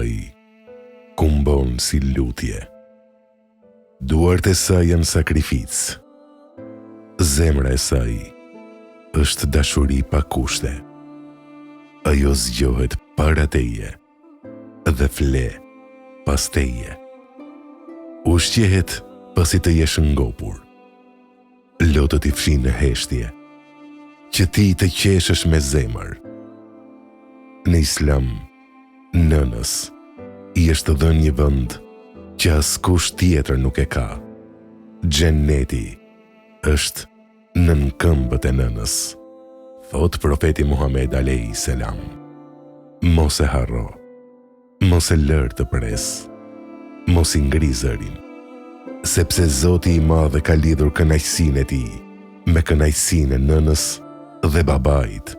saj kumbon si lutje. Duart e saj janë sakrificë. Zemra e saj është dashuri pa kushte. Ajo zgjohet para teje dhe fle pas teje. Ushqehet pasi të jesh ngopur. Lotët i fshin në heshtje, që ti të qeshësh me zemër. Në Islam, nënës i është dhënë një vend që askush tjetër nuk e ka. Xheneti është nën këmbët e nënës, thot profeti Muhammed alayhi salam. Mos e harro, mos e lër të pres, mos i ngri zërin, sepse Zoti i Madh ka lidhur kënaqësinë e tij me kënaqësinë e nënës dhe babait.